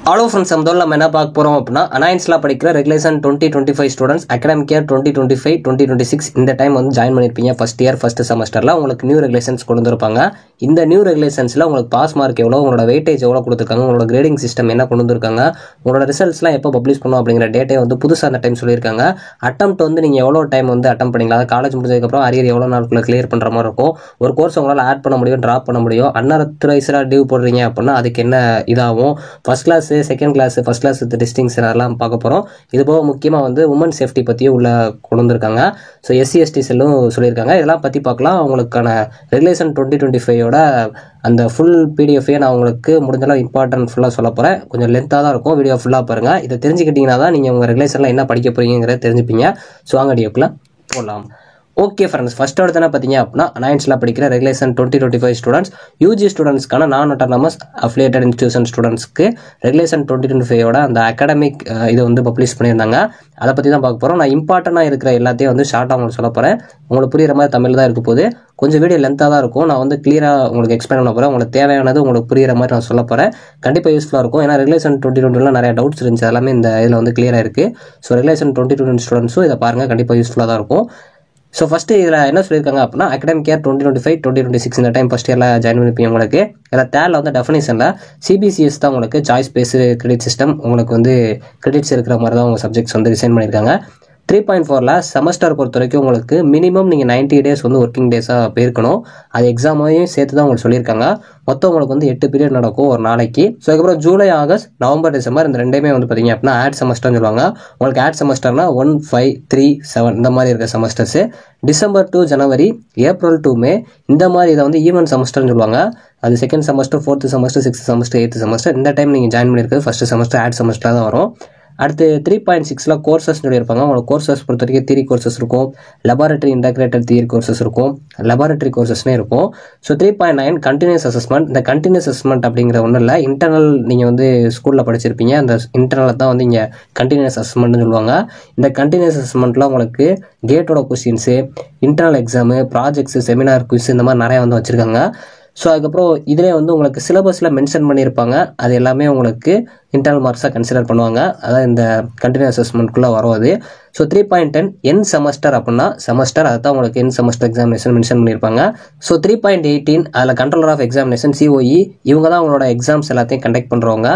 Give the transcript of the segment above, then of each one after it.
Hello friends, நம்ம என்ன பார்க்க போறோம் அப்படினா அலையன்ஸ்ல படிக்கிற ரெகுலேஷன் 2025 ஸ்டூடண்ட்ஸ் அகாடமிக் இயர் 2025 2026 இந்த டைம் வந்து ஜாயின் பண்ணிருப்பீங்க ஃபர்ஸ்ட் இயர் ஃபர்ஸ்ட் செமஸ்டர்ல உங்களுக்கு நியூ ரெகுலேஷன்ஸ் கொண்டு வந்திருப்பாங்க. இந்த நியூ ரெகுலேஷன்ஸ்ல உங்களுக்கு பாஸ் மார்க் எவ்வளவு, உங்களோட வெயிட்டேஜ் எவ்வளவு கொடுத்திருக்காங்க, உங்களோட கிரேடிங் சிஸ்டம் என்ன கொண்டு வந்திருக்காங்க, உங்களோட ரிசல்ட்ஸ்லாம் எப்போ பப்ளிஷ் பண்ணுவோம் அப்படிங்கிற டேட்டே வந்து புதுசா அந்த டைம் சொல்லியிருக்காங்க. அட்டெம்ப்ட் வந்து நீங்க எவ்வளவு டைம் வந்து அட்டெம்ப்ட் பண்ணீங்களா, காலேஜ் முடிஞ்சதுக்கு அப்புறம் அரியர் எவ்வளவு நாளுக்குள்ள கிளியர் பண்ற மாதிரி இருக்கும், ஒரு கோர்ஸ் உங்களால ஆட் பண்ண முடியும், டிராப் பண்ண முடியும், அன்ஆத்தரைஸ்டா டிவ் போடுறீங்க அப்படின்னா அதுக்கு என்ன இதாகும், first class second class first class with distinction அதெல்லாம் பார்க்க போகிறோம். இது போக முக்கியமாக வந்து உமன் சேஃப்டி பற்றியும் உள்ள கொண்டு வந்திருக்காங்க. ஸோ எஸ்சி எஸ்டி செல்லும் சொல்லியிருக்காங்க. இதெல்லாம் பற்றி பார்க்கலாம். அவங்களுக்கான ரெகுலேஷன் 2025 அந்த ஃபுல் பிடிஎஃபையே நான் உங்களுக்கு முடிஞ்சளவு இம்பார்ட்டன்ட் ஃபுல்லாக சொல்ல போகிறேன். கொஞ்சம் லென்த்தாக தான் இருக்கும், வீடியோ ஃபுல்லாக பாருங்கள். இதை தெரிஞ்சுக்கிட்டிங்கன்னா தான் நீங்கள் உங்கள் ரெகுலேஷனில் என்ன படிக்க போகிறீங்கிறத தெரிஞ்சுப்பீங்க. ஸோ வாங்க வீடியோக்குள்ள போடலாம். ஓகே ஃப்ரெண்ட்ஸ், ஃபர்ஸ்ட் எடுத்தனா பார்த்தீங்க அப்படின்னா அலையன்ஸ்ல படிக்கிற ரெகுலேஷன் 2025 ஸ்டூடெண்ட்ஸ் யூஜி ஸ்டூடெண்ட்ஸ்க்கான நான் அட்டானமஸ் அஃபிலியேட்டட் இன்ஸ்டிடியூஷன் ஸ்டூடெண்ட்ஸ்க்கு ரெகுலேஷன் 2025 அந்த அகாடமிக் இதை வந்து பப்ளிஷ் பண்ணியிருந்தாங்க. அதை பற்றி தான் பார்க்க போகிறோம். நான் இம்பார்ட்டண்டாக இருக்கிற எல்லாத்தையும் வந்து ஷார்ட்டாக உங்களுக்கு சொல்ல போகிறேன். உங்களுக்கு புரியுற மாதிரி தமிழ் தான் இருக்க போது, கொஞ்சம் வீடியோ லென்த்தாக தான் இருக்கும். நான் வந்து கிளியராக உங்களுக்கு எக்ஸ்பிளைன் பண்ண போகிறேன். உங்களுக்கு தேவையானது உங்களுக்கு புரியுற மாதிரி நான் சொல்ல போகிறேன். கண்டிப்பாக யூஸ்ஃபுல்லாக இருக்கும். ஏன்னா ரெகுலேஷன் 2020 நிறைய டவுட்ஸ் இருந்துச்சு, எல்லாமே இந்த இதில் வந்து கிளியராக இருக்குது. ஸோ ரெகுலேஷன் 2020 ஸ்டூடெண்ட்ஸும் இதை பாருங்கள், கண்டிப்பாக யூஸ்ஃபுல்லாக தான் இருக்கும். ஸோ ஃபஸ்ட்டு இதில் என்ன சொல்லியிருக்காங்க அப்படின்னா அகாடமிக் இயர் 2025 2026 இந்த டைம் ஃபஸ்ட் இயரில் ஜாயின் பண்ணிப்பீங்க. உங்களுக்கு இதில் தேர்டில் வந்து டெஃபினேஷனில் சிபிசிஎஸ் தான் உங்களுக்கு சாய்ஸ் பேஸ்டு கிரெடிட் சிஸ்டம், உங்களுக்கு வந்து கிரெடிட்ஸ் இருக்கிற மாதிரி தான் உங்கள் சப்ஜெக்ட்ஸ் வந்து டிசைன் பண்ணியிருக்காங்க. 3.4 செமஸ்டர் பொறுத்த வரைக்கும் உங்களுக்கு மினிமம் நீங்கள் 90 டேஸ் வந்து ஒர்க்கிங் டேஸாக போயிருக்கணும். அது எக்ஸாமையும் சேர்த்து தான் உங்களுக்கு சொல்லியிருக்காங்க. மொத்தம் உங்களுக்கு வந்து 8 பீரியட் நடக்கும் ஒரு நாளைக்கு. ஸோ அதுக்கப்புறம் ஜூலை ஆகஸ்ட் நவம்பர் டிசம்பர் இந்த ரெண்டுமே வந்து பார்த்தீங்க அப்படின்னா ஆட் செமஸ்டர்னு சொல்லுவாங்க. உங்களுக்கு ஆட் செமஸ்டர்னா 1, 5, 3, 7 இந்த மாதிரி இருக்க செமஸ்டர்ஸ். டிசம்பர் டு ஜனவரி, ஏப்ரல் டு மே இந்த மாதிரி இதை வந்து ஈவென்ட் செமஸ்டர்னு சொல்லுவாங்க. அது second semester, fourth semester, sixth semester, eighth semester. இந்த டைம் நீங்கள் ஜாயின் பண்ணியிருக்கிறது ஃபர்ஸ்ட் செமஸ்டர் ஆட் செமஸ்டர் தான் வரும். அடுத்து 3.6 கோர்சஸ் சொல்லியிருப்பாங்க. உங்களுக்கு கோர்சஸ் பொறுத்த வரைக்கும் தியரி கோர்சஸ் இருக்கும், லெபார்டரி இன்டகிரேட்டட் தியரி கோர்சஸ் இருக்கும், லெபார்டரி கோர்சஸ்னே இருக்கும். So 3.9 continuous assessment. இந்த கண்டினியூஸ் அசஸ்மெண்ட் அப்படிங்கிற ஒன்றும் இல்லை, இன்டர்னல் நீங்கள் வந்து ஸ்கூலில் படிச்சிருப்பீங்க, அந்த இன்டர்னல் தான் வந்து இங்கே கண்டினியூஸ் அசஸ்மெண்ட்னு சொல்லுவாங்க. இந்த கண்டினியூஸ் அசஸ்மெண்ட்டில் உங்களுக்கு கேட்டோட questions, internal exam, projects, seminar quiz இந்த மாதிரி நிறையா வந்து வச்சுருக்காங்க. ஸோ அதுக்கப்புறம் இதிலே வந்து உங்களுக்கு சிலபஸில் மென்ஷன் பண்ணியிருப்பாங்க. அது எல்லாமே உங்களுக்கு இன்டர்னல் மார்க்ஸாக கன்சிடர் பண்ணுவாங்க. அதாவது இந்த கண்டினியூஸ் அசஸ்மெண்ட்குள்ளே வரும் அது. ஸோ 3.10 என் செமஸ்டர் அப்படின்னா செமஸ்டர், அதை தான் உங்களுக்கு என் செமஸ்டர் எக்ஸாமினேஷன் மென்ஷன் பண்ணியிருப்பாங்க. ஸோ 3.18 அதில் கண்ட்ரோலர் ஆஃப் எக்ஸாமினேஷன் சிஓஇ, இவங்க தான் உங்களோட எக்ஸாம்ஸ் எல்லாத்தையும் கண்டக்ட் பண்ணுறவங்க.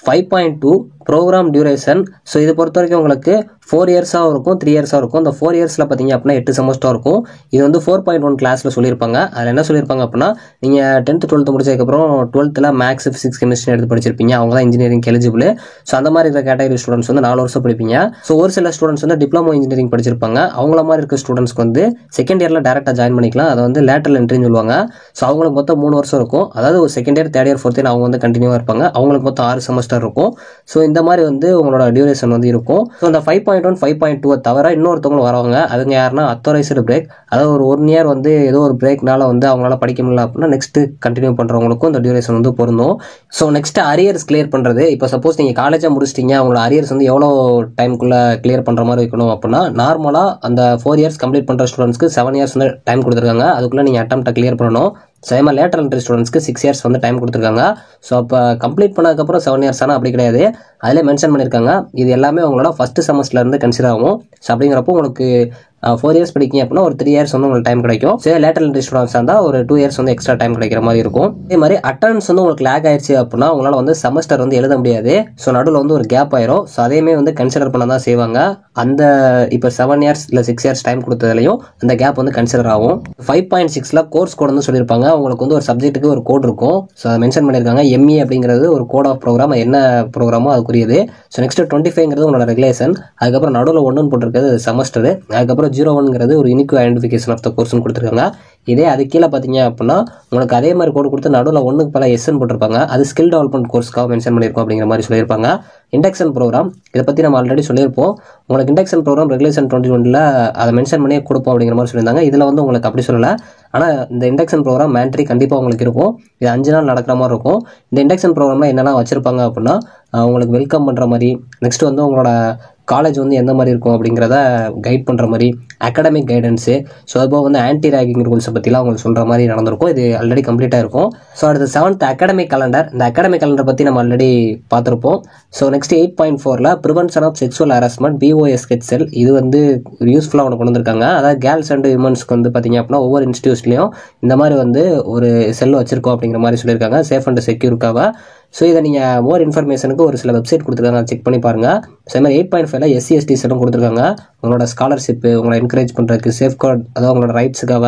5.2 ப்ரோக்ராம் டியூரேஷன். ஸோ இது பொறுத்த வரைக்கும் உங்களுக்கு 4 இயர்ஸாகவும் இருக்கும், 3 இயர்ஸாக இருக்கும். இந்த 4 இயர்ஸில் பார்த்தீங்க அப்படின்னா 8 செமஸ்டர் இருக்கும். இது வந்து 4.1 கிளாஸில் சொல்லியிருப்பாங்க. அதில் என்ன சொல்லியிருப்பாங்க அப்படின்னா நீங்கள் 10th 12th முடிச்சதுக்கப்புறம் 12th மேக்ஸ் ஃபிசிக்ஸ் கெமிஸ்ட்ரி எடுத்து படிச்சிருப்பீங்க, அவங்க தான் இன்ஜினியரிங் எலிஜிபிள். ஸோ அந்த மாதிரி இருக்கிற கேட்டகரி ஸ்டூடெண்ட்ஸ் வந்து 4 வருஷம் படிப்பீங்க. ஸோ ஒரு சில ஸ்டூடெண்ட்ஸ் வந்து டிப்ளமோ இன்ஜினியரிங் படிச்சிருப்பாங்க, அவங்கள மாதிரி இருக்க ஸ்டூடெண்ட்ஸ்க்கு வந்து செகண்ட் இயரில் டேரெக்டாக ஜாயின் பண்ணிக்கலாம். அதை வந்து லேட்டரல் என்ட்ரின்னு சொல்லுவாங்க. ஸோ அவங்களுக்கு மொத்தம் 3 வருஷம் இருக்கும். அதாவது ஒரு second year, third year, fourth year அவங்க வந்து கண்டினியூவாக இருப்பாங்க. அவங்களுக்கு மொத்தம் 6 செமஸ்டர் இருக்கும். ஸோ இந்த மாதிரி வந்து உங்களோட டியூரேஷன் வந்து இருக்கும். ஸோ இந்த 5.1 5.2 தவிர இன்னொருத்தவங்களும் வரவங்க, அதுங்க யாருன்னா அத்தாரைஸ்டு பிரேக். அதாவது ஒரு 1 இயர் வந்து ஏதோ ஒரு பிரேக்னால வந்து அவங்களால படிக்க முடியல அப்படின்னா நெக்ஸ்ட் கண்டினியூ பண்ணுறவங்களுக்கும் இந்த டியூரேஷன் வந்து பொருந்தும். ஸோ நெக்ஸ்ட் அரியர்ஸ் கிளியர் பண்ணுறது. இப்போ சப்போஸ் நீங்கள் காலேஜாக முடிச்சிட்டீங்க, அவங்களோட அரியர்ஸ் வந்து எவ்வளோ டைமுக்குள்ளே கிளியர் பண்ணுற மாதிரி இருக்கணும் அப்படின்னா நார்மலாக அந்த 4 இயர்ஸ் கம்ப்ளீட் பண்ணுற ஸ்டூடெண்ட்ஸ்க்கு 7 இயர்ஸ் வந்து டைம் கொடுத்துருக்காங்க. அதுக்குள்ளே நீங்கள் அட்டெம்ப்ட்டை கிளியர் பண்ணணும். சேமா லேட்டரல் என்ட்ரி ஸ்டூடெண்ட்ஸ்க்கு 6 இயர்ஸ் வந்து டைம் கொடுத்துருக்காங்க. ஸோ அப்போ கம்ப்ளீட் பண்ணதுக்கப்புறம் 7 இயர்ஸ் ஆனால் அப்படி கிடையாது, அதிலே மென்ஷன் பண்ணியிருக்காங்க. இது எல்லாமே உங்களோட ஃபர்ஸ்ட் செமஸ்டர்லேருந்து கன்சிடர் ஆகும். ஸோ அப்படிங்கிறப்போ உங்களுக்கு 4 இயர்ஸ் படிக்கிங்க அப்படின்னா ஒரு 3 இயர்ஸ் வந்து உங்களுக்கு டைம் கிடைக்கும். சரி, லேட்டரல் என்ட்ரி ஸ்டூடெண்ட்ஸ் இருந்தால் ஒரு 2 இயர்ஸ் வந்து எக்ஸ்ட்ரா டைம் கிடைக்கிற மாதிரி இருக்கும். அதே மாதிரி அட்டெண்டன்ஸ் வந்து உங்களுக்கு லேக் ஆயிடுச்சு அப்படின்னா உங்களால் வந்து செமஸ்டர் வந்து எழுத முடியாது. ஸோ நடுவில் வந்து ஒரு கேப் ஆயிரும். ஸோ அதையுமே வந்து கன்சிடர் பண்ண தான் செய்வாங்க. அந்த இப்போ 7 இயர்ஸ் இல்லை 6 இயர்ஸ் டைம் கொடுத்ததுலையும் அந்த கேப் வந்து கன்சிடர் ஆகும். 5.6 கோர்ஸ் கோட் வந்து சொல்லியிருப்பாங்க. உங்களுக்கு வந்து ஒரு சப்ஜெக்ட்டுக்கு ஒரு கோட் இருக்கும். ஸோ அதை மென்ஷன் பண்ணியிருக்காங்க. எம்ஏ அப்படிங்கிறது ஒரு கோட் ஆஃப் ப்ரோக்ராம், என்ன ப்ரோக்ராமோ அதுக்குரியது. ஸோ நெக்ஸ்ட் 25ங்கிறது உங்களோட ரெகுலேஷன். அதுக்கப்புறம் நடுவில் 1ன்னு போட்டிருக்கிறது செமஸ்டர். அதுக்கப்புறம் 01ங்கிறது ஒரு யூனிக் ஐடென்டிஃபிகேஷன் ஆஃப் த கோர்ஸ்னு கொடுத்துருக்காங்க. இதே அது கீழே பார்த்தீங்க அப்படின்னா உங்களுக்கு அதே மாதிரி கோட் கொடுத்து நடுவில் 1க்கு பல எஸ்ன்னு போட்டிருப்பாங்க. அது ஸ்கில் டெவலப்மெண்ட் கோர்ஸ்க்காக மென்ஷன் பண்ணியிருக்கோம் அப்படிங்கிற மாதிரி சொல்லியிருப்பாங்க. இண்டக்ஷன் ப்ரோக்ராம் இதை பற்றி நம்ம ஆல்ரெடி சொல்லியிருப்போம். உங்களுக்கு இண்டக்ஷன் ப்ரோக்ராம் ரெகுலேஷன் 2020 அதை மென்ஷன் பண்ணியே கொடுப்போம் அப்படிங்கிற மாதிரி சொல்லியிருந்தாங்க. இதில் வந்து உங்களுக்கு அப்படி சொல்லலை. ஆனால் இந்த இண்டக்ஷன் ப்ரோக்ராம் மேண்ட்ரி கண்டிப்பாக உங்களுக்கு இருக்கும். இது 5 நாள் நடக்கிற மாதிரி இருக்கும். இந்த இண்டக்ஷன் ப்ரோக்ராமில் என்னெல்லாம் வச்சுருப்பாங்க அப்படின்னா உங்களுக்கு வெல்கம் பண்ணுற மாதிரி, நெக்ஸ்ட் வந்து உங்களோட காலேஜ் வந்து எந்த மாதிரி இருக்கும் அப்படிங்கிறத கைட் பண்ணுற மாதிரி அகாடமிக் கைடன்ஸு, ஸோ அதுபோக வந்து ஆன்டி ரேகிங் ரூல்ஸை பற்றிலாம் உங்களுக்கு சொல்கிற மாதிரி நடந்திருக்கும். இது ஆல்ரெடி கம்ப்ளீட்டாக இருக்கும். ஸோ அடுத்து 7th அகாடமிக் கேலண்டர். இந்த அகாடமிக் கேலண்டர் பற்றி நம்ம ஆல்ரெடி பார்த்துருப்போம். ஸோ நெக்ஸ்ட் 8.4ல் prevention of sexual harassment BOSHL. இது வந்து யூஸ்ஃபுல்லாக ஒன்று கொண்டு வந்திருக்காங்க. அதாவது கேர்ள்ஸ் அண்ட் விமன்ஸ்க்கு வந்து பார்த்தீங்க அப்படின்னா ஒவ்வொரு இன்ஸ்டியூட்ஸ்லையும் இந்த மாதிரி வந்து ஒரு செல் வச்சிருக்கோம் அப்படிங்கிற மாதிரி சொல்லியிருக்காங்க, சேஃப் அண்ட் செக்யூருக்காக. ஸோ இதை நீங்கள் மோர் இன்ஃபர்மேஷனுக்கு ஒரு சில வெப்சைட் கொடுத்துருக்காங்க, செக் பண்ணி பாருங்கள். ஸோ இது மாதிரி 8.5ல் SC/ST செல்லும் கொடுத்துருக்காங்க. உங்களோட ஸ்காலர்ஷிப்பு, உங்களை என்கரேஜ் பண்ணுறதுக்கு, சேஃப்கார்டு, அதாவது உங்களோட ரைட்ஸுக்காக.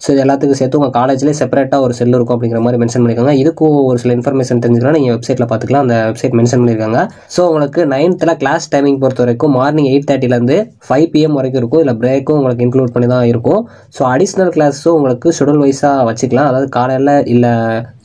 ஸோ இது எல்லாத்துக்கும் சேர்த்து உங்கள் காலேஜ்லேயே செப்பரேட்டாக ஒரு செல் இருக்கும் அப்படிங்கிற மாதிரி மென்ஷன் பண்ணியிருக்காங்க. இதுக்கும் ஒரு சில இன்ஃபர்மேஷன் தெரிஞ்சுக்கலாம், நீங்கள் வெப்சைட்டில் பார்த்துக்கலாம். அந்த வெப்சைட் மென்ஷன் பண்ணியிருக்காங்க. ஸோ உங்களுக்கு 9th கிளாஸ் டைமிங் பொறுத்த வரைக்கும் மார்னிங் 8:30லேருந்து 5 PM வரைக்கும் இருக்கும். இல்லை பிரேக்கும் உங்களுக்கு இன்க்ளூட் பண்ணி தான் இருக்கும். ஸோ அடிஷ்னல் கிளாஸும் உங்களுக்கு ஷெடியூல் வைஸாக வச்சுக்கலாம். அதாவது காலையில் இல்லை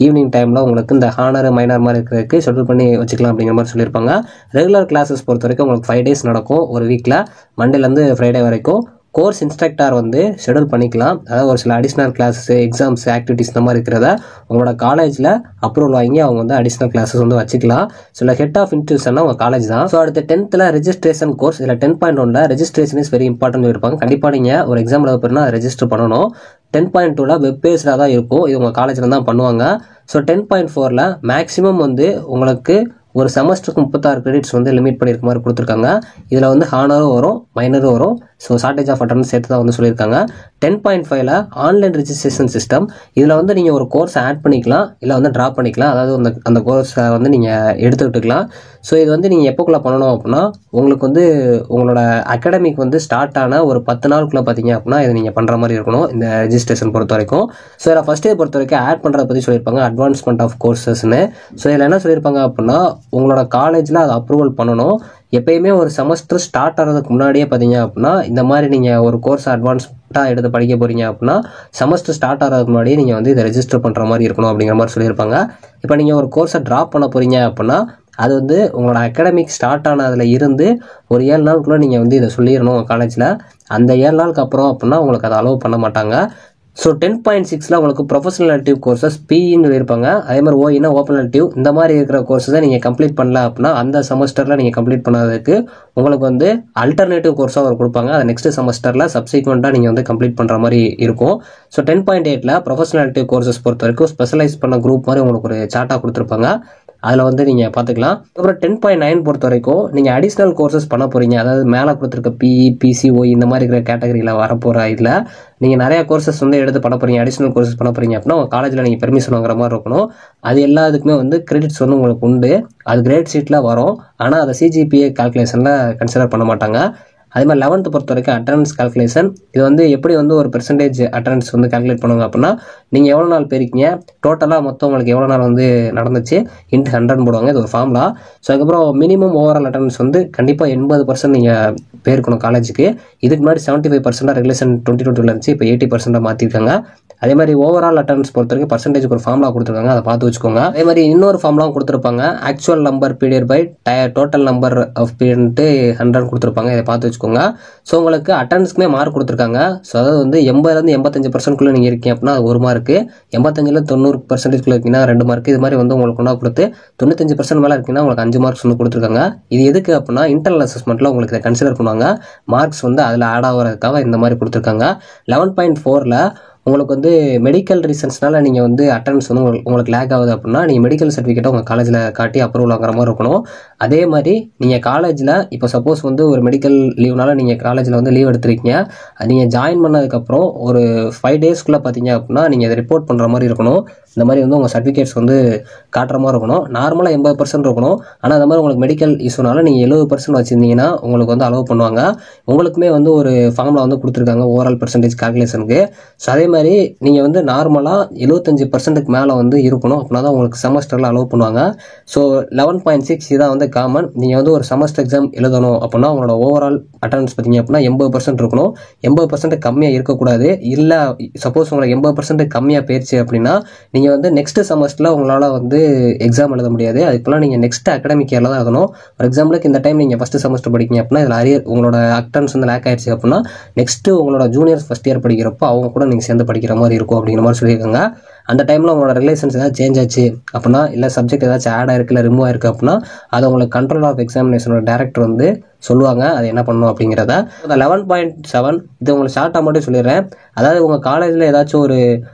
ஈவினிங் டைமில் உங்களுக்கு இந்த ஹானர் மைனர் மாதிரி இருக்கிறதுக்கு ஷெடியூல் பண்ணி வச்சுக்கலாம் அப்படிங்கிற மாதிரி சொல்லியிருப்பாங்க. ரெகுலர் கிளாஸஸ் பொறுத்த வரைக்கும் உங்களுக்கு 5 days நடக்கும் ஒரு வீக்கில், மண்டேலேருந்து ஃப்ரைடே வரைக்கும். கோர்ஸ் இன்ஸ்ட்ரக்டர் வந்து ஷெடியூல் பண்ணிக்கலாம். அதாவது ஒரு சில அடிஷ்னல் கிளாஸஸ், எக்ஸாம்ஸ், ஆக்டிவிட்டிஸ் இந்த மாதிரி இருக்கிறத உங்களோட காலேஜில் அப்ரூவல் வாங்கி அவங்க வந்து அடிஷ்னல் கிளாஸஸ் வந்து வச்சுக்கலாம். சில ஹெட் ஆஃப் இன்ஸ்டியூஷன்னா உங்கள் காலேஜ் தான். ஸோ அடுத்து 10th ரெஜிஸ்ட்ரேஷன் கோர்ஸ். இதில் 10.1ல் ரெஜிஸ்ட்ரேஷன் இஸ் வெரி இம்பார்ட்டன் இருப்பாங்க. கண்டிப்பாக நீங்கள் ஒரு எக்ஸாம் எழுத போகிறீங்கன்னா ரெஜிஸ்டர் பண்ணணும். 10.2ல் வெப் பேஸில் தான் இருக்கும், இது உங்கள் காலேஜில் தான் பண்ணுவாங்க. ஸோ 10.4ல் மேக்ஸிமம் வந்து உங்களுக்கு ஒரு செமஸ்டருக்கு 36 கிரெடிட்ஸ் வந்து லிமிட் பண்ணியிருக்க மாதிரி கொடுத்துருக்காங்க. இதில் வந்து ஹானரும் வரும், மைனரும் வரும். ஸோ ஷார்டேஜ் ஆஃப் அட்டெண்டன்ஸ் சேர்த்து தான் வந்து சொல்லியிருக்காங்க. 10.5ல் ஆன்லைன் ரெஜிஸ்ட்ரேஷன் சிஸ்டம். இதில் வந்து நீங்கள் ஒரு கோர்ஸ் ஆட் பண்ணிக்கலாம், இல்லை வந்து ட்ராப் பண்ணிக்கலாம். அதாவது அந்த கோர்ஸை வந்து நீங்கள் எடுத்துக்கிட்டுக்கலாம். ஸோ இது வந்து நீங்கள் எப்போக்குள்ளே பண்ணணும் அப்படின்னா, உங்களுக்கு வந்து உங்களோட அகாடமிக் வந்து ஸ்டார்ட் ஆன ஒரு 10 நாளுக்குள்ளே பார்த்தீங்க அப்படின்னா இதை நீங்கள் பண்ணுற மாதிரி இருக்கணும், இந்த ரெஜிஸ்ட்ரேஷன் பொறுத்த வரைக்கும். ஸோ இதில் ஃபஸ்ட் இயர் பொறுத்த வரைக்கும் ஆட் பண்ணுறத பற்றி சொல்லியிருப்பாங்க, அட்வான்ஸ்மெண்ட் ஆஃப் கோர்சஸ்ன்னு. ஸோ இதில் என்ன சொல்லியிருப்பாங்க அப்படின்னா, உங்களோட காலேஜில் அதை அப்ரூவல் பண்ணணும். எப்பயுமே ஒரு செமஸ்டர் ஸ்டார்ட் ஆகிறதுக்கு முன்னாடியே பார்த்தீங்க அப்படின்னா, இந்த மாதிரி நீங்கள் ஒரு கோர்ஸ் அட்வான்ஸ்டாக எடுத்து படிக்க போகிறீங்க அப்படின்னா செமஸ்டர் ஸ்டார்ட் ஆகிறதுக்கு முன்னாடியே நீங்கள் வந்து இதை ரெஜிஸ்டர் பண்ணுற மாதிரி இருக்கணும் அப்படிங்கிற மாதிரி சொல்லியிருப்பாங்க. இப்போ நீங்கள் ஒரு கோர்ஸை ட்ராப் பண்ண போகிறீங்க அப்படின்னா அது வந்து உங்களோட அகாடமிக் ஸ்டார்ட் ஆனதில் இருந்து ஒரு 7 நாளுக்குள்ளே நீங்கள் வந்து இதை சொல்லிடணும் காலேஜில். அந்த 7 நாளுக்கு அப்புறம் அப்படின்னா உங்களுக்கு அதை அலோவ் பண்ண மாட்டாங்க. ஸோ 10.6ல் உங்களுக்கு ப்ரொஃபஷனல் எலக்டிவ் கோர்சஸ் PEன்னு இருப்பாங்க. அதே மாதிரி OEனா ஓப்பன் எலக்டிவ். இந்த மாதிரி இருக்கிற கோர்ஸஸை நீங்கள் கம்ப்ளீட் பண்ணல அப்படின்னா அந்த செமஸ்டரில் நீங்கள் கம்ப்ளீட் பண்ணதுக்கு உங்களுக்கு வந்து அல்டர்னேட்டிவ் கோர்ஸாக அவர் கொடுப்பாங்க. அதை நெக்ஸ்ட் செமஸ்டரில் சப்சிக்வெண்ட்டாக நீங்கள் வந்து கம்ப்ளீட் பண்ணுற மாதிரி இருக்கும். ஸோ 10.8ல் ப்ரொஃபஷனல் எலக்டிவ் கோர்சஸ் பொறுத்த வரைக்கும் ஸ்பெஷலைஸ் பண்ண குரூப் மாதிரி உங்களுக்கு ஒரு சார்ட்டாக கொடுத்துருப்பாங்க, அதில் வந்து நீங்கள் பார்த்துக்கலாம். அப்புறம் 10.9 பொறுத்த வரைக்கும் நீங்கள் அடிஷ்னல் கோர்சஸ் பண்ண போகிறீங்க. அதாவது மேலே கொடுத்துருக்க PE, PC, OE இந்த மாதிரி இருக்கிற கேட்டகரியில் வரப்போகிற இதில் நீங்கள் நிறையா கோர்சஸ் வந்து எடுத்து பண்ண போகிறீங்க, அடிஷ்னல் கோர்சஸ் பண்ண போகிறீங்க அப்படின்னா உங்கள் காலேஜில் நீங்கள் பெர்மிஷன் வாங்குற மாதிரி இருக்கணும். அது எல்லாத்துக்குமே வந்து கிரெடிட்ஸ் வந்து உங்களுக்கு உண்டு. அது கிரேட் ஷீட்டில் வரும், ஆனால் அதை CGPA கால்குலேஷனில் கன்சிடர் பண்ண மாட்டாங்க. அதே மாதிரி 11th பொறுத்த வரைக்கும் அட்டண்டன்ஸ் கால்குலேஷன். இது வந்து எப்படி வந்து ஒரு பெர்சன்டேஜ் அட்டண்டன்ஸ் வந்து கால்குலேட் பண்ணுவாங்க அப்படின்னா, நீங்கள் எவ்வளோ நாள் போயிருக்கீங்க, டோட்டலாக மொத்தம் உங்களுக்கு எவ்வளோ நாள் வந்து நடந்துச்சு இன்ட்டு 100 போடுவாங்க. இது ஒரு ஃபார்முலா. ஸோ அதுக்கப்புறம் மினிமம் ஓவரால் அட்டண்டன்ஸ் வந்து கண்டிப்பாக 80% நீங்கள் போயிருக்கணும் காலேஜுக்கு. இதுக்கு முன்னாடி 75% ரெகுலேஷன் 2020 இருந்துச்சு, இப்போ 80% மாற்றிருக்காங்க. அதே மாதிரி ஓவரால் அட்டண்டன்ஸ் பொறுத்த வரைக்கும் பர்சன்டேஜுக்கு ஒரு ஃபார்முலா கொடுத்துருக்காங்க, அதை பார்த்து வச்சுக்கோங்க. அதே மாதிரி இன்னொரு ஃபார்முலாம் கொடுத்துருப்பாங்க, actual number period by total number of பீரியட்ன்ட்டு 100 கொடுத்துருப்பாங்க, இதை பார்த்து வச்சுக்கோங்க. ஸோ உங்களுக்கு அட்டண்டன்ஸ்க்குமே மார்க் கொடுத்துருக்காங்க. ஸோ அதாவது வந்து 80லேருந்து 85% நீங்கள் இருக்கீங்க அப்படின்னா 1 மார்க்கு, 85லேருந்து 90% இருக்கீங்கன்னா 2 மார்க். இது மாதிரி வந்து உங்களுக்கு ஒன்றா கொடுத்து 95% மேலே இருக்கீங்கன்னா உங்களுக்கு 5 மார்க்ஸ் வந்து கொடுத்துருக்காங்க. இது எதுக்கு அப்படின்னா இன்டர்னல் அசஸ்மெண்ட்டில் உங்களுக்கு இதை கன்சிடர் பண்ணுவாங்க, மார்க்ஸ் வந்து அதில் ஆட் ஆகிறதுக்காக இந்த மாதிரி கொடுத்துருக்காங்க. 11.4ல் உங்களுக்கு வந்து மெடிக்கல் ரீசன்ஸ்னால நீங்கள் வந்து அட்டண்டன்ஸ் வந்து உங்களுக்கு லேக் ஆகுது அப்படின்னா நீங்கள் மெடிக்கல் சர்டிஃபிகேட்டை உங்கள் காலேஜில் காட்டி அப்ரூவல் ஆகிற மாதிரி இருக்கணும். அதே மாதிரி நீங்கள் காலேஜில் இப்போ சப்போஸ் வந்து ஒரு மெடிக்கல் லீவ்னால நீங்கள் காலேஜில் வந்து லீவ் எடுத்துருக்கீங்க, நீங்கள் ஜாயின் பண்ணதுக்கப்புறம் ஒரு 5 டேஸ்க்குள்ளே பார்த்தீங்க அப்படின்னா நீங்கள் அதை ரிப்போர்ட் பண்ணுற மாதிரி இருக்கணும். இந்த மாதிரி வந்து உங்கள் சர்டிஃபிகேட்ஸ் வந்து காட்டுற மாதிரி இருக்கணும். நார்மலாக 80% இருக்கணும், ஆனால் அந்த மாதிரி உங்களுக்கு மெடிக்கல் இஷ்யூனால நீங்கள் 70% வச்சுருந்தீங்கன்னா உங்களுக்கு வந்து அலோவ் பண்ணுவாங்க. உங்களுக்குமே வந்து ஒரு ஃபார்முலா வந்து கொடுத்துருக்காங்க ஓவரால் பெர்சன்டேஜ் கால்குலேஷனுக்கு. ஸோ அதே மாதிரி நீங்கள் வந்து நார்மலாக 75%க்கு மேலே வந்து இருக்கணும், அப்படின்னா தான் உங்களுக்கு செமஸ்டரில் அலோவ் பண்ணுவாங்க. ஸோ 11.6 இதான் வந்து காமன். நீங்கள் வந்து ஒரு செமஸ்டர் எக்ஸாம் எழுதணும் அப்படின்னா உங்களோட ஓவரால் அட்டண்டன்ஸ் பார்த்தீங்க அப்படின்னா 80% இருக்கணும். 80% கம்மியாக இருக்கக்கூடாது. இல்லை சப்போஸ் உங்களுக்கு 80% கம்மியாக போயிடுச்சு அப்படின்னா நீங்கள் வந்து நெக்ஸ்ட் செமஸ்டரில் உங்களால் வந்து எக்ஸாம் எழுத முடியாது. அதுக்கெல்லாம் நீங்கள் நெக்ஸ்ட் அகாடமிக் இயரில் தான் எழுதணும். ஒரு எக்ஸாம்பிளுக்கு இந்த டைம் நீங்கள் ஃபஸ்ட்டு செமஸ்டர் படிக்கீங்க அப்படின்னா இதில் அரியர் உங்களோட அட்டண்டன்ஸ் வந்து லேக் ஆயிடுச்சு அப்படின்னா நெக்ஸ்ட்டு உங்களோட ஜூனியர்ஸ் ஃபஸ்ட் இயர் படிக்கிறப்போ அவங்க கூட நீங்கள் சேர்ந்து படிக்கிற மாதிரி இருக்கும் அப்படிங்கிற மாதிரி சொல்லியிருக்காங்க. அந்த டைமில் உங்களோட ரெகுலேஷன்ஸ் ஏதாவது சேஞ்ச் ஆச்சு அப்படின்னா, இல்லை சப்ஜெக்ட் ஏதாச்சும் ஆட் ஆயிருக்கு இல்லை ரிமூவ் ஆயிருக்கு அப்படின்னா, அதை உங்களுக்கு கண்ட்ரோல் ஆஃப் எக்ஸாமினேஷனோட டேரக்டர் வந்து சொல்லுவாங்க அது என்ன பண்ணணும் அப்படிங்கிறத. 11.7 இது உங்களுக்கு ஷார்ட்டாக மட்டும் சொல்லிடுறேன். அதாவது உங்கள் காலேஜில் ஏதாச்சும் ஒரு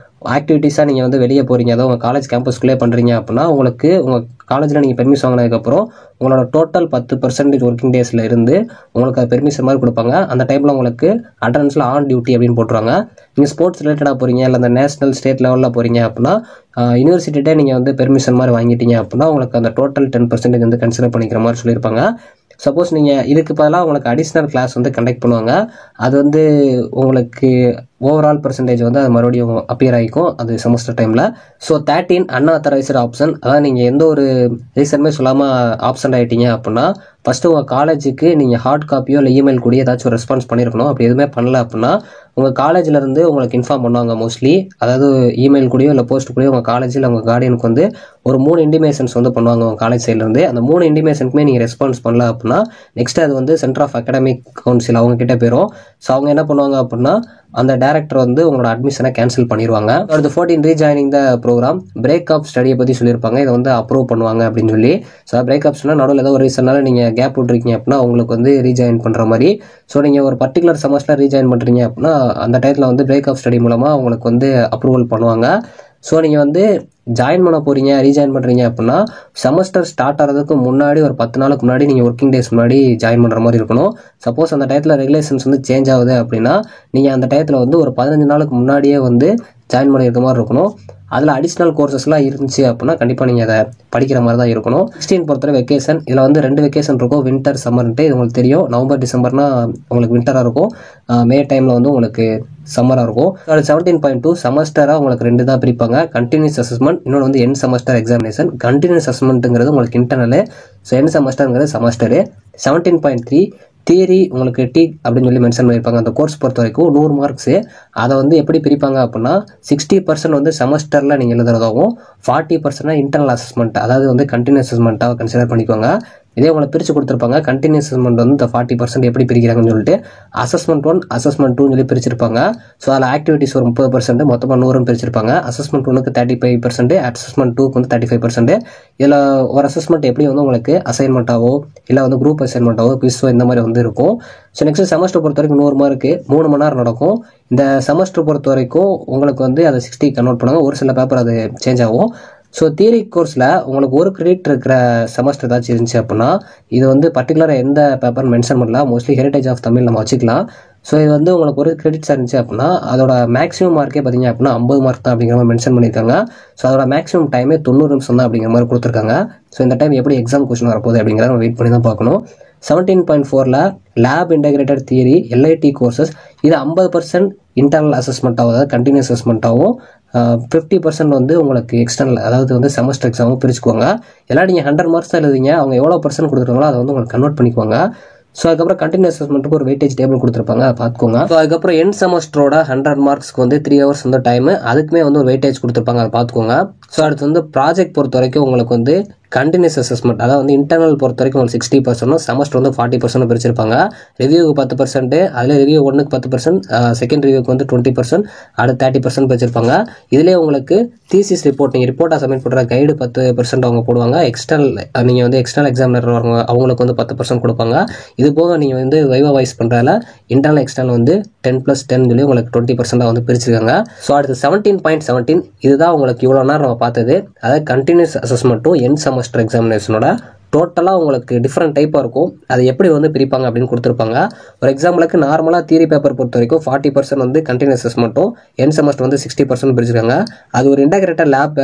ஆக்டிவிட்டீஸாக நீங்கள் வந்து வெளியே போகிறீங்க, அதாவது உங்கள் காலேஜ் கேம்பஸ்குள்ளே பண்ணுறீங்க அப்படின்னா, உங்களுக்கு உங்கள் காலேஜில் நீங்கள் பெர்மிஷன் வாங்கினதுக்கப்புறம் உங்களோட டோட்டல் 10% ஒர்க்கிங் டேஸில் இருந்து உங்களுக்கு அது பெர்மிஷன் மாதிரி கொடுப்பாங்க. அந்த டைமில் உங்களுக்கு அட்டண்டன்ஸில் ஆன் டியூட்டி அப்படின்னு போட்டுருவாங்க. நீங்கள் ஸ்போர்ட்ஸ் ரிலேட்டடாக போகிறீங்க இல்லை அந்த நேஷனல் ஸ்டேட் லெவலில் போகிறீங்க அப்படின்னா, யூனிவர்சிட்டிகிட்டே நீங்கள் வந்து பெர்மிஷன் மாதிரி வாங்கிட்டீங்க அப்படின்னா உங்களுக்கு அந்த டோட்டல் 10% வந்து கன்சிடர் பண்ணிக்கிற மாதிரி சொல்லியிருப்பாங்க. சப்போஸ் நீங்கள் இதுக்கு பதிலாக உங்களுக்கு அடிஷ்னல் கிளாஸ் வந்து கண்டக்ட் பண்ணுவாங்க. அது வந்து உங்களுக்கு ஓவரால் பர்சன்டேஜ் வந்து அது மறுபடியும் அப்பியர் ஆகிக்கும் அது செமஸ்டர் டைமில். So 13 unauthorised option. அதாவது நீங்கள் எந்த ஒரு ரீசனுமே சொல்லாமல் ஆப்சண்ட் ஆகிட்டீங்க அப்படின்னா, ஃபஸ்ட்டு உங்கள் காலேஜுக்கு நீங்கள் ஹார்ட் காப்பியோ இல்லை இமெயில் கூட ஏதாச்சும் ரெஸ்பான்ஸ் பண்ணியிருக்கணும். அப்படி எதுவுமே பண்ணல அப்படின்னா உங்கள் காலேஜிலேருந்து உங்களுக்கு இன்ஃபார்ம் பண்ணுவாங்க மோஸ்ட்லி. அதாவது இமெயில் கூடயோ இல்லை போஸ்ட் கூடயோ உங்கள் காலேஜில் உங்கள் கார்டியனுக்கு வந்து ஒரு 3 இன்டிமேஷன்ஸ் வந்து பண்ணுவாங்க உங்கள் காலேஜ் சைட்லேருந்து. அந்த 3 இன்டிமேஷனுக்குமே நீங்கள் ரெஸ்பான்ஸ் பண்ணல அப்படின்னா நெக்ஸ்ட் அது வந்து சென்டர் ஆஃப் அகாடமிக் கவுன்சில் அவங்க கிட்டே போயிடும். ஸோ அவங்க என்ன பண்ணுவாங்க அப்படின்னா அந்த டேரக்டர் வந்து உங்களோட அட்மிஷனை கேன்சல் பண்ணிடுவாங்க. அடுத்து 14 ரீஜாயினிங் த ப்ரோக்ராம். பிரேக் அப் ஸ்டடியை பற்றி சொல்லியிருப்பாங்க. இதை வந்து அப்ரூவ் பண்ணுவாங்க அப்படின்னு சொல்லி. ஸோ பிரேக் அப்ஸ்னால் நடுவில் ஏதோ ஒரு ரீசனால நீங்கள் கேப் விட்டுருக்கீங்க அப்படின்னா உங்களுக்கு வந்து ரீஜாயின் பண்ணுற மாதிரி. ஸோ நீங்கள் ஒரு பர்டிகுலர் செமஸ்டர் ரீஜாயின் பண்ணுறீங்க அப்படின்னா அந்த டைத்தில் வந்து பிரேக் அப் ஸ்டடி மூலமாக உங்களுக்கு வந்து அப்ரூவல் பண்ணுவாங்க. ஸோ நீங்கள் வந்து ஜாயின் பண்ண போகிறீங்க, ரீஜாயின் பண்ணுறீங்க அப்படின்னா செமஸ்டர் ஸ்டார்ட் ஆகிறதுக்கு முன்னாடி ஒரு 10 நாளுக்கு முன்னாடி நீங்கள் ஒர்க்கிங் டேஸ் முன்னாடி ஜாயின் பண்ணுற மாதிரி இருக்கணும். சப்போஸ் அந்த டயத்தில் ரெகுலேஷன்ஸ் வந்து சேஞ்ச் ஆகுது அப்படின்னா நீங்கள் அந்த டயத்தில் வந்து ஒரு 15 நாளுக்கு முன்னாடியே வந்து ஜாயின் பண்ணியிருக்க மாதிரி இருக்கணும். அதில் அடிஷ்னல் கோர்சஸ்லாம் இருந்துச்சு அப்படின்னா கண்டிப்பாக நீங்கள் அதை படிக்கிற மாதிரி தான் இருக்கணும். 16 பொறுத்தவரை வெக்கேஷன். இதில் வந்து 2 வெக்கேஷன் இருக்கும், வின்டர் சம்மர்ன்ட்டு. இது உங்களுக்கு தெரியும். நவம்பர் டிசம்பர்னா உங்களுக்கு வின்டராக இருக்கும், மே டைமில் வந்து உங்களுக்கு சம்மராக இருக்கும். அது 17.2 செமஸ்டராக உங்களுக்கு 2 தான் பிரிப்பாங்க. கண்டினியூஸ் அசஸ்மெண்ட், இன்னொன்று வந்து எண்ட் செமஸ்டர் எக்ஸாமினேஷன். கண்டினியூஸ் அசஸ்மெண்ட்டுங்கிறது உங்களுக்கு இன்டர்னல், ஸோ எண்ட் செமஸ்டருங்கிறது செமஸ்டரு. 17.3 தியரி உங்களுக்கு டி அப்படின்னு சொல்லி மென்ஷன் பண்ணியிருப்பாங்க. அந்த கோர்ஸ் பொறுத்த வரைக்கும் 100 மார்க்ஸு. அதை வந்து எப்படி பிரிப்பாங்க அப்படின்னா 60% வந்து செமஸ்டரில் நீங்கள் எழுதுறதாகவும் 40% இன்டர்னல் அசஸ்மெண்ட், அதாவது வந்து கண்டினியூஸ் அசஸ்மெண்ட்டாக கன்சிடர் பண்ணிக்குவாங்க. இதே உங்களை பிரித்து கொடுத்துருப்பாங்க. கண்டினியூஸ் அசஸ்மெண்ட் வந்து இந்த 40% எப்படி பிரிக்கிறாங்கன்னு சொல்லிட்டு அசஸ்மெண்ட் 1 அசஸ்மெண்ட் 2 சொல்லி பிரிச்சிருப்பாங்க. ஸோ அதில் ஆக்டிவிட்டிஸ் ஒரு 30%, மொத்தமாக 100 பிரிச்சிருப்பாங்க. அசஸ்மெண்ட் 1க்கு 35%, அசஸ்மெண்ட் 2க்கு வந்து 35%. இதில் ஒரு அசஸ்மெண்ட் எப்படி வந்து உங்களுக்கு அசைன்மெண்ட்டாவோ இல்லை வந்து குரூப் அசைன்மெண்ட்டாவோ குவிஸோ இந்த மாதிரி வந்து இருக்கும். ஸோ நெக்ஸ்ட் செமஸ்டர் பொறுத்த வரைக்கும் 100 மார்க்கு 3 மணி நேரம் நடக்கும். இந்த செமஸ்டர் பொறுத்த வரைக்கும் உங்களுக்கு வந்து அதை 60 கன்வெர்ட் பண்ணுவாங்க. ஒரு சில பேப்பர் அது சேஞ்ச் ஆகும். ஸோ தியரி கோர்ஸில் உங்களுக்கு ஒரு கிரெடிட் இருக்கிற செமஸ்டர் ஏதாச்சும் இருந்துச்சு அப்படின்னா இது வந்து பர்டிகுலராக எந்த பேப்பர் மென்ஷன் பண்ணலாம், மோஸ்ட்லி ஹெரிட்டேஜ் ஆஃப் தமிழ் நம்ம வச்சுக்கலாம். ஸோ இது வந்து உங்களுக்கு ஒரு கிரெடிட்ஸ் இருந்துச்சு அப்படின்னா அதோட மேக்ஸிமம் மார்க்கே பார்த்தீங்க அப்படின்னா 50 மார்க் தான் அப்படிங்கிற மாதிரி மென்ஷன் பண்ணியிருக்காங்க. ஸோ அதோட மேக்ஸிமம் டைமே 90 நிமிஷம் தான் அப்படிங்கிற மாதிரி கொடுத்துருக்காங்க. ஸோ இந்த டைம் எப்படி எக்ஸாம் கொஸ்டின் வரப்போகுது அப்படிங்கிறத நம்ம வெயிட் பண்ணி தான் பார்க்கணும். 17.4ல் lab integrated theory LIT courses. இது 50% இன்டர்னல் அசஸ்மெண்ட்டாகவும் அதாவது கண்டினியூஸ் அசஸ்மெண்ட்டாகவும் 50% வந்து உங்களுக்கு எக்ஸ்டர்னல் அதாவது வந்து செமஸ்டர் எக்ஸாமும் பிரிச்சுக்குவாங்க. எல்லாம் நீங்கள் 100 மார்க்ஸ் தான் எழுதுவீங்க, அவங்க எவ்வளோ % கொடுத்துருக்காங்களோ அதை வந்து உங்களுக்கு கன்வெர்ட் பண்ணிக்குவாங்க. ஸோ அதுக்கப்புறம் கண்டினியூஸ் அசஸ்மெண்ட்டுக்கு ஒரு வெயிட்டேஜ் டேபிள் கொடுத்துருப்பாங்க, அதை பார்த்துக்கோங்க. ஸோ அதுக்கப்புறம் எண்ட் செமஸ்டரோட 100 மார்க்ஸ்க்கு வந்து 3 hours வந்து டைமு, அதுக்குமே வந்து ஒரு வெயிட்டேஜ் கொடுத்துருப்பாங்க, அதை பார்த்துக்கோங்க. ஸோ அடுத்து வந்து ப்ராஜெக்ட் பொறுத்த வரைக்கும் உங்களுக்கு வந்து கண்டினியூஸ் அசஸ்மெண்ட் அதாவது வந்து இன்டர்னல் பொறுத்த வரைக்கும் உங்களுக்கு 60%, செமஸ்டர் வந்து 40% பிரிச்சிருப்பாங்க. ரிவ்யூக்கு 10%, அதில் ரிவ்யூ 1க்கு 10%, செகண்ட் ரிவ்யூக்கு வந்து 20%, அடுத்து 30% பிரிச்சிருப்பாங்க. இதிலே உங்களுக்கு தீசிஸ் ரிப்போர்ட் நீங்கள் ரிப்போர்ட்டாக சப்மிட் பண்ணுற கைடு 10% அவங்க போடுவாங்க. எக்ஸ்டர்னல் நீங்கள் வந்து எக்ஸ்டர்னல் எக்ஸாமினர் வரவங்க அவங்களுக்கு வந்து 10% கொடுப்பாங்க. இது போக நீங்கள் வந்து வைவா வைஸ் பண்ணுறதுல இன்டர்னல் எக்ஸ்டர்னல் வந்து 10+10 சொல்லி உங்களுக்கு 20% வந்து பிரிச்சிருக்காங்க. ஸோ அடுத்து 17.17 இதுதான் உங்களுக்கு இவ்வளோ நேரம் நம்ம பார்த்தது. அதாவது கண்டினியூஸ் அசஸ்மெண்ட்டும் எண்ட் செமஸ்டர் எக்ஸாமினேஷனோட டோட்டலாக உங்களுக்கு டிஃப்ரெண்ட் டைப்பாக இருக்கும். அது எப்படி வந்து பிரிப்பாங்க அப்படின்னு கொடுத்துருப்பாங்க. ஒரு எக்ஸாம்பிளுக்கு நார்மலாக தியரி பேப்பர் பொறுத்த வரைக்கும் 40% வந்து கண்டினியூஸ் அசஸ்மெண்ட்டும் எண்ட் செமஸ்டர் வந்து 60% பிரிச்சிருக்காங்க. அது ஒரு இன்டகிரேட்டட் லேப்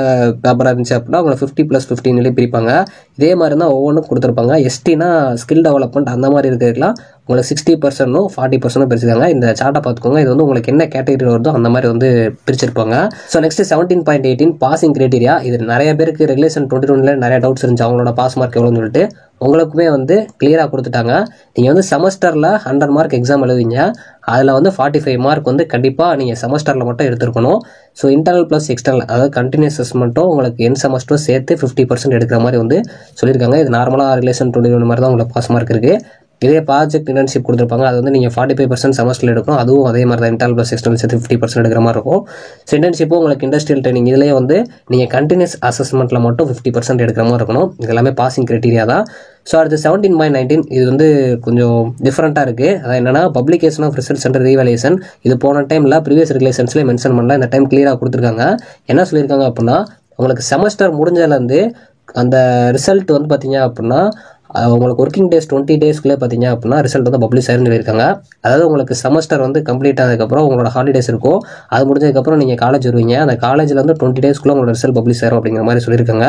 பேப்பராக இருந்துச்சு அப்படின்னா உங்களுக்கு 50+15 சொல்லி பிரிப்பாங்க. இதே மாதிரி தான் ஒவ்வொன்றும் கொடுத்துருப்பாங்க. எஸ்டினா ஸ்கில் டெவலப்மெண்ட் அந்த மாதிரி இருக்கிறதுலாம் உங்களுக்கு 60%, 40% பிரிச்சிருக்காங்க. இந்த சார்ட்டை பார்த்துக்கோங்க. இது வந்து உங்களுக்கு என்ன கேட்டகரி வருதோ அந்த மாதிரி வந்து பிரிச்சிருப்பாங்க. So next 17.18 passing criteria. இது நிறைய பேருக்கு ரெகுலேஷன் 2020 நிறைய டவுட்ஸ் இருந்துச்சு, அவங்களோட பாஸ் மார்க் எவ்வளோன்னு சொல்லிட்டு. உங்களுக்குமே வந்து கிளியராக கொடுத்துட்டாங்க. நீங்கள் வந்து செமஸ்டரில் 100 மார்க் எக்ஸாம் எழுதுவீங்க, அதில் வந்து 45 மார்க் வந்து கண்டிப்பாக நீங்கள் செமஸ்டரில் மட்டும் எடுத்துருக்கணும். ஸோ இன்டர்னல் ப்ளஸ் எக்ஸ்டர்னல் அதாவது கண்டினியூஸ் அசஸ்மெண்ட்டும் உங்களுக்கு எண்ட் செமஸ்டரும் சேர்த்து 50% எடுக்கிற மாதிரி வந்து சொல்லியிருக்காங்க. இது நார்மலாக ரிலேஷன் 2021 மாதிரி தான் உங்களுக்கு பாஸ் மார்க் இருக்குது. இதே ப்ராஜெக்ட் இன்டர்ன்ஷிப் கொடுத்துருப்பாங்க, அது வந்து நீங்கள் 45% செமஸ்டரில் எடுக்கணும். அதுவும் அதே மாதிரி தான் இன்டர்னல் ப்ளஸ் எக்ஸ்டர்னல் சேர்த்து 50% எடுக்கிற மாதிரி இருக்கும். ஸோ இன்டர்ன்ஷிப்பும் உங்களுக்கு இண்டஸ்ட்ரியல் ட்ரைனிங் இதுலேயே வந்து நீங்கள் கண்டினியூஸ் அசஸ்மெண்ட்டில் மட்டும் 50% எடுக்கிற மாதிரி இருக்கணும். இது எல்லாமே பாசிங் கிரைட்டீரியா தான். ஸோ அடுத்து 17.19 இது வந்து கொஞ்சம் டிஃப்ரெண்ட்டாக இருக்குது. அது என்னன்னா publication of results and revaluation. இது போன டைமில் ப்ரீவியஸ் ரெகுலேஷன்ஸ்லேயே மென்ஷன் பண்ணல, இந்த டைம் கிளியராக கொடுத்துருக்காங்க. என்ன சொல்லியிருக்காங்க அப்படின்னா, உங்களுக்கு செமஸ்டர் முடிஞ்சதுலேருந்து அந்த ரிசல்ட் வந்து பார்த்தீங்க அப்படின்னா உங்களுக்கு ஒர்க்கிங் டேஸ் 20 டேஸ்க்குள்ளே பார்த்தீங்க அப்படின்னா ரிசல்ட் வந்து பப்ளிஷ் ஆயிருன்னு சொல்லியிருக்காங்க. அதாவது உங்களுக்கு செமஸ்டர் வந்து கம்ப்ளீட் ஆனதுக்கப்புறம் உங்களோட ஹாலிடேஸ் இருக்கும், அது முடிஞ்சதுக்கப்புறம் நீங்கள் காலேஜ் வருவீங்க, அந்த காலேஜில் வந்து 20 டேஸ்க்குள்ளே உங்களோட ரிசல்ட் பப்ளிஷ் ஆயிரும் அப்படிங்கிற மாதிரி சொல்லியிருக்காங்க.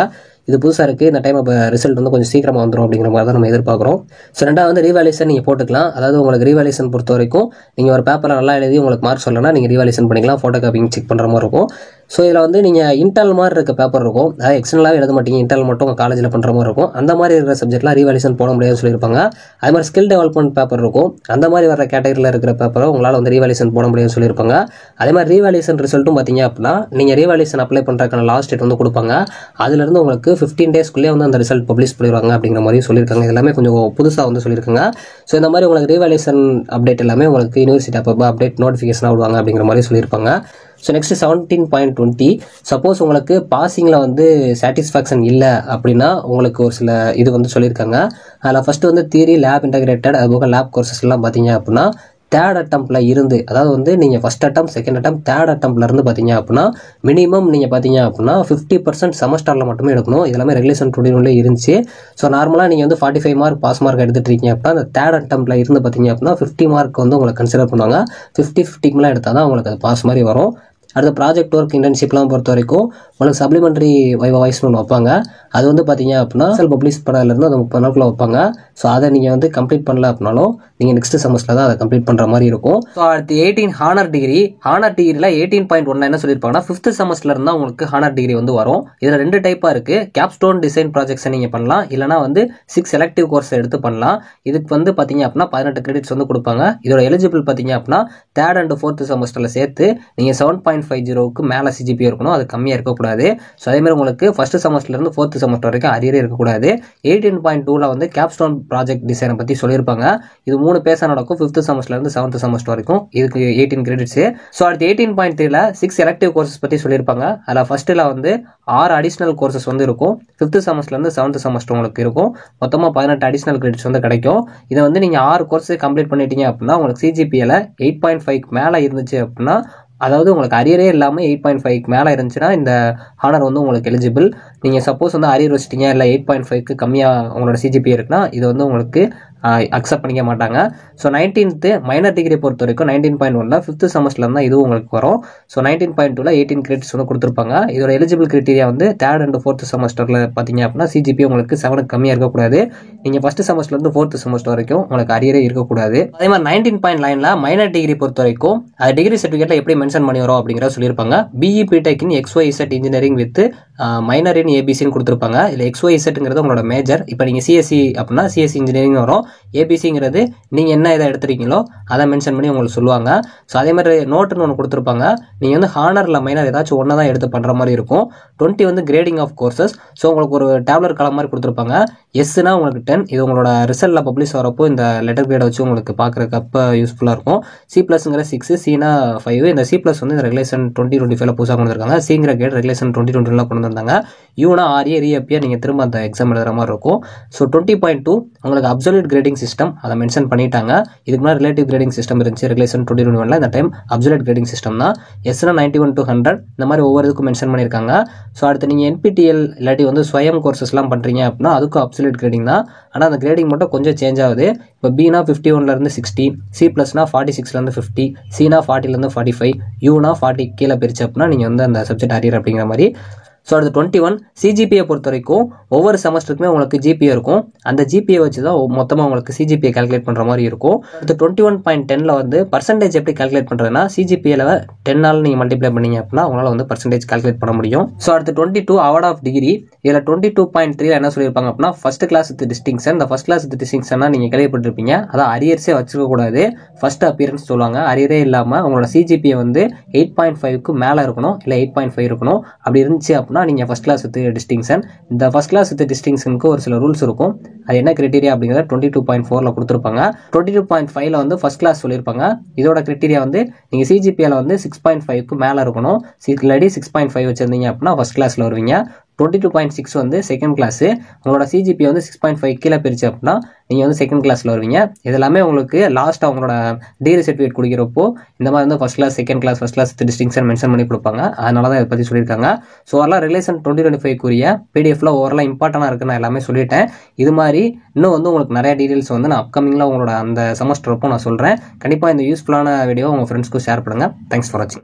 இது புதுசாக இருக்குது. இந்த டைம் இப்போ ரிசல்ட் வந்து கொஞ்சம் சீக்கிரமாக வந்துடும் அப்படிங்கிற மாதிரி தான் நம்ம எதிர்பார்க்குறோம். ஸோ ரெண்டாவது வந்து ரீவேல்யூஷன் நீங்கள் போட்டுக்கலாம். அதாவது உங்களுக்கு ரீவேல்யூஷன் பொறுத்த வரைக்கும் நீங்கள் ஒரு பேப்பரை நல்லா எழுதி உங்களுக்கு மார்க் சொல்லணும்னா நீங்கள் ரீவேல்யூஷன் பண்ணிக்கலாம், ஃபோட்டோ காப்பிங் செக் பண்ணுற மாதிரி இருக்கும். ஸோ இதில் வந்து நீங்கள் இன்டர்னல் மாதிரி இருக்க பேப்பர் இருக்கும், அதாவது எக்ஸ்டர்னலாகவே எழுத மாட்டீங்க, இன்டர்னல் மட்டும் உங்கள் காலேஜில் பண்ணுற மாதிரி இருக்கும். அந்த மாதிரி இருக்கிற சப்ஜெக்ட்லாம் ரீவேல்யூஷன் போட முடியாதுன்னு சொல்லியிருப்பாங்க. அது மாதிரி ஸ்கில் டெவலப்மெண்ட் பேப்பர் இருக்கும், அந்த மாதிரி வர கேட்டகரியில் இருக்கிற பேப்பரை உங்களால் வந்து ரீவேல்யூஷன் போட முடியாதுன்னு சொல்லியிருப்பாங்க. அதே மாதிரி ரீவேல்யூஷன் ரிசல்ட்டும் பார்த்தீங்க அப்படின்னா நீங்கள் ரீவேல்யூஷன் அப்ளை பண்ணுறதுக்கான லாஸ்ட் டேட் வந்து கொடுப்பாங்க. அதுலேருந்து உங்களுக்கு 15 டேஸ்க்குள்ளே வந்து அந்த ரிசல்ட் பப்ளிஷ் பண்ணிடுவாங்க அப்படிங்கிற மாதிரி சொல்லியிருக்காங்க. இது எல்லாமே கொஞ்சம் புதுசாக வந்து சொல்லியிருக்காங்க. ஸோ இந்த மாதிரி உங்களுக்கு ரீவேல்யூஷன் அப்டேட் எல்லாமே உங்களுக்கு யூனிவர்சிட்டி அப்போ அப்டேட் நோட்டிஃபிகேஷனாக விடுவாங்க அப்படிங்கிற மாதிரி சொல்லியிருப்பாங்க. ஸோ நெக்ஸ்ட் 17.20 சப்போஸ் உங்களுக்கு பாசிங்கில் வந்து சாட்டிஸ்ஃபேக்ஷன் இல்லை அப்படின்னா உங்களுக்கு ஒரு சில இது வந்து சொல்லியிருக்காங்க. அதில் ஃபஸ்ட்டு வந்து தியரி, லேப் இன்டகிரேட்டட், அதுபோக லேப் கோர்சஸ்லாம் பார்த்தீங்க அப்படின்னா தேர்ட் அட்டம்ப்டில் இருந்து, அதாவது வந்து நீங்கள் first attempt, second attempt, third அட்டம்ப்டில் இருந்து பார்த்தீங்க அப்படின்னா மினிமம் நீங்கள் பார்த்தீங்க அப்படின்னா 50% செமஸ்டரில் மட்டுமே எடுக்கணும். இதெல்லாமே ரெகுலேஷன் 21 இருந்துச்சு. ஸோ நார்மலாக நீங்கள் வந்து 45 மார்க் பாஸ் மார்க் எடுத்துகிட்டு இருக்கீங்க அப்படின்னா அந்த தேர்ட் அட்டம்ப்டில் இருந்து பார்த்தீங்க அப்படின்னா 50 மார்க் வந்து உங்களுக்கு கன்சிடர் பண்ணுவாங்க. 50 மேலே எடுத்தால் தான் உங்களுக்கு அது பாஸ் மாதிரி வரும். அடுத்த ப்ராஜெக்ட் ஒர்க் இன்டர்ன்ஷிப்லாம் பொறுத்த வரைக்கும் உங்களுக்கு சப்ளிமெண்ட்ரி வைஸ்னு ஒன்று வைப்பாங்க. அது வந்து பார்த்தீங்க அப்படின்னா பப்ளிஷ் பண்ணதுலேருந்து அது 30 நாளுக்குள்ள வைப்பாங்க. ஸோ அதை நீங்கள் வந்து கம்ப்ளீட் பண்ணல அப்படின்னாலும் நீங்கள் நெக்ஸ்ட் செமஸ்டரில் தான் அதை கம்ப்ளீட் பண்ணுற மாதிரி இருக்கும். ஸோ அடுத்து 18 ஹானர் டிகிரி. ஹானர் டிகிரியில் 18.1 என்ன சொல்லியிருப்பாங்கன்னா 5th செமஸ்டர்ல இருந்தால் உங்களுக்கு ஹானர் டிகிரி வந்து வரும். இதில் 2 டைப்பாக இருக்குது. கேப்ஸ்டோன் டிசைன் ப்ராஜெக்ட்ஸை நீங்கள் பண்ணலாம், இல்லைனா வந்து 6 எலக்டிவ் கோர்ஸ் எடுத்து பண்ணலாம். இதுக்கு வந்து பார்த்தீங்க அப்படின்னா 18 கிரெடிட்ஸ் வந்து கொடுப்பாங்க. இதோட எலிஜிபிள் பார்த்தீங்க அப்படின்னா 3rd and 4th செமஸ்டரில் சேர்த்து நீங்கள் 7.50க்கு மேலே சிஜிபி இருக்கணும், அது கம்மியாக இருக்கக்கூடாது. ஸோ அதேமாதிரி உங்களுக்கு ஃபர்ஸ்ட் செமஸ்டர்லேருந்து 4th செமஸ்டர் வரைக்கும் அரியரே இருக்கக்கூடாது. 18.2ல வந்து கேப்ஸ்டோன் ப்ராஜெக்ட் டிசைனை பற்றி சொல்லியிருப்பாங்க. இது 3 பேஸாக நடக்கும், 5th செமஸ்டர்லேருந்து 7th செமஸ்டர் வரைக்கும். இதுக்கு 18 கிரெடிட்ஸு. ஸோ அடுத்து 18.3ல 6 எலக்டிவ் கோர்சஸ் பற்றி சொல்லியிருப்பாங்க. அதில் ஃபர்ஸ்ட்டில் வந்து 6 அடிஷ்னல் கோர்சஸ் வந்து இருக்கும். 5th செமஸ்டர்லேருந்து 7th செமஸ்டர் உங்களுக்கு இருக்கும். மொத்தமாக 18 அடிஷ்னல் கிரெடிட்ஸ் வந்து கிடைக்கும். இதை வந்து நீங்கள் 6 கோர்ஸை கம்ப்ளீட் பண்ணிட்டீங்க அப்படின்னா உங்களுக்கு சிஜிபியில் 8.5க்கு மேலே இருந்துச்சு அப்படின்னா, அதாவது உங்களுக்கு அரியரே இல்லாமல் 8.5க்கு மேலே இருந்துச்சுன்னா இந்த ஹானர் வந்து உங்களுக்கு எலிஜிபிள். நீங்கள் சப்போஸ் வந்து அரியர் வச்சிட்டீங்க, இல்லை 8.5க்கு கம்மியாக உங்களோட சிஜிபி இருக்குன்னா இது வந்து உங்களுக்கு அக்செப்ட் பண்ணிக்க மாட்டாங்க. ஸோ 19th மைனர் டிகிரி பொறுத்த வரைக்கும் 19.1ல 5th செமஸ்டர்ல தான் இதுவும் உங்களுக்கு வரும். ஸோ 19.2ல 18 கிரெடிட்ஸ் வந்து கொடுத்துருப்பாங்க. இதோட எலிஜிபிள் கிரைட்டீரியா வந்து 3rd and 4th செமஸ்டரில் பார்த்தீங்க அப்படின்னா சிஜிபி உங்களுக்கு 7க்கு கம்மியாக இருக்கக்கூடாது. நீங்கள் ஃபர்ஸ்ட் செமஸ்டர்லேருந்து 4th செமஸ்டர் வரைக்கும் உங்களுக்கு அரியரே இருக்கக்கூடாது. அதே மாதிரி 19.9ல மைனர் டிகிரி பொறுத்த வரைக்கும் அது டிகிரி சர்டிஃபிகேட்டில் எப்படி மென்ஷன் பண்ணி வரும் அப்படிங்கிறத சொல்லியிருப்பாங்க. BE BTech in XYZ engineering with minor in ஏபிசின்னு கொடுத்துருப்பாங்க. இல்லை XYZங்கிறது உங்களோட மேஜர். இப்போ நீங்கள் சிஎஸ்சி அப்படின்னா சிஎஸ்சி இன்ஜினியரிங் வரும். ஏபிசிங்கிறது நீங்கள் என்ன இதை எடுத்துருக்கீங்களோ அதை மென்ஷன் பண்ணி உங்களுக்கு சொல்லுவாங்க. ஸோ அதே மாதிரி நோட்டுன்னு ஒன்று கொடுத்துருப்பாங்க. நீங்கள் வந்து ஹானரில் மைனர் ஏதாச்சும் ஒன்று தான் எடுத்து பண்ணுற மாதிரி இருக்கும். 20 வந்து கிரேடிங் ஆஃப் கோர்சஸ். ஸோ உங்களுக்கு ஒரு டேப்லர் காலம் மாதிரி கொடுத்துருப்பாங்க. எஸ்னா உங்களுக்கு 10. இது உங்களோட ரிசல்ட்டில் பப்ளிஷ் வரப்போ இந்த லெட்டர் கிரேடை வச்சு உங்களுக்கு பார்க்குறக்கு அப்போ யூஸ்ஃபுல்லாக இருக்கும். C+ங்கிற 6, Cனா 5. இந்த C+ வந்து இந்த ரெகுலேஷன் 2025ல புதுசாக கொண்டு வந்திருக்காங்க. Cங்கிற கிரேட் ரெகுலேஷன் 2020ல கொண்டு வந்தாங்க. யூனா RA ரீஅப்பியாக நீங்கள் திரும்ப அந்த எக்ஸாம் எழுதுற மாதிரி இருக்கும். ஸோ 20.2 உங்களுக்கு அப்சல்யூட் கிரேடிங் சிஸ்டம் அதை மென்ஷன் பண்ணிட்டாங்க. இதுக்கு முன்னாடி ரிலேட்டிவ் கிரேடிங் சிஸ்டம் இருந்துச்சு ரெகுலேஷன் 2021ல. இந்த டைம் அப்சல்யூட் கிரேடிங் சிஸ்டம் தான். எஸ்னா 91 to 100 இந்த மாதிரி ஒவ்வொரு இதுக்கும் மென்ஷன் பண்ணியிருக்காங்க. ஸோ அடுத்து நீங்கள் NPTEL இல்லாட்டி வந்து ஸ்வயம் கோர்சஸ்லாம் பண்ணுறீங்க அப்படின்னா அதுக்கும் அப்சல்யூட் கிரேடிங் தான். ஆனால் அந்த கிரேடிங் மட்டும் கொஞ்சம் சேஞ்ச் ஆகுது. இப்போ பினா 51லேருந்து 60, C+னா 46லேருந்து 50, Cனா 40லேருந்து 45, யூனா 40 கீழே பிரிச்சு அப்படின்னா நீங்கள் வந்து அந்த சப்ஜெக்ட் அரியர் அப்படிங்கிற மாதிரி. ஸோ அடுத்து 21 சிஜிபியை பொறுத்த வரைக்கும் ஒவ்வொரு செமஸ்டருக்குமே உங்களுக்கு ஜிபிஏ இருக்கும். அந்த ஜிபிஏ வச்சு தான் மொத்தமாக உங்களுக்கு சிஜிபிஏ கால்குலேட் பண்ணுற மாதிரி இருக்கும். அடுத்து 21.10ல வந்து பர்சன்டேஜ் எப்படி கால்குலேட் பண்ணுறதுனா சிஜிபிஏல 10 நீங்கள் மல்டிப்ளை பண்ணீங்க அப்படின்னா உங்களால் வந்து பர்சன்டேஜ் கால்குலேட் பண்ண முடியும். ஸோ அடுத்து 22 அவார்ட் ஆஃப் டிகிரி. இதில் 22.3ல என்ன சொல்லியிருப்பாங்க அப்படின்னா ஃபர்ஸ்ட் கிளாஸ் வித் டிஸ்டிங்ஷன். இந்த ஃபர்ஸ்ட் கிளாஸ் வித் டிஸ்டிங்ஷன்னா நீங்கள் கேள்விப்பட்டிருப்பீங்க. அதான் அரியர்ஸே வச்சுக்கக்கூடாது, ஃபர்ஸ்ட் அப்பியரன்ஸ் சொல்லுவாங்க. அரியரே இல்லாமல் உங்களோட சிஜிபிஏ வந்து 8.5க்கு மேலே இருக்கணும், இல்லை 8.5 இருக்கணும். அப்படி இருந்துச்சு அப்படின்னா அப்படின்னா நீங்கள் ஃபஸ்ட் கிளாஸ் வித் டிஸ்டிங்ஷன். இந்த ஃபஸ்ட் கிளாஸ் வித் டிஸ்டிங்ஷனுக்கு ஒரு சில ரூல்ஸ் இருக்கும். அது என்ன கிரைட்டீரியா அப்படிங்கிறத 22.4 கொடுத்துருப்பாங்க. 22.5 வந்து ஃபஸ்ட் கிளாஸ் சொல்லியிருப்பாங்க. இதோட கிரைட்டீரியா வந்து நீங்கள் சிஜிபிஏல வந்து 6.5க்கு மேலே இருக்கணும். இல்லாட்டி 6.5 வச்சிருந்தீங்க அப்படின்னா ஃபஸ்ட் கிளாஸில் வருவீங்க. 22.6 வந்து செகண்ட் கிளாஸு. உங்களோட சிஜிபி வந்து 6.5 கீழே பிரிச்சு அப்படின்னா நீங்கள் வந்து செகண்ட் கிளாஸில் வருவீங்க. இது எல்லாமே உங்களுக்கு லாஸ்ட் அவங்களோட டிகிரி சர்டிஃபிகேட் கொடுக்குறப்போ இந்த மாதிரி வந்து first class, second class, first class distinction mention பண்ணி கொடுப்பாங்க. அதனால தான் இதை பற்றி சொல்லியிருக்காங்க. ஸோ ஓவரால் ரெகுலேஷன் 2025க்குரிய பிடிஎஃப்ல ஓவராலாக இம்பார்ட்டனாக இருக்குன்னு நான் எல்லாமே சொல்லிட்டேன். இது மாதிரி இன்னும் வந்து உங்களுக்கு நிறைய டீட்டெயில்ஸ் வந்து நான் அப்கமிங்கில் உங்களோட அந்த செமஸ்டர் அப்போ நான் சொல்கிறேன். கண்டிப்பாக இந்த யூஸ்ஃபுல்லான வீடியோ உங்கள் ஃப்ரெண்ட்ஸ்க்கும் ஷேர் பண்ணுங்கள். தேங்க்ஸ் ஃபார் வாட்சிங்.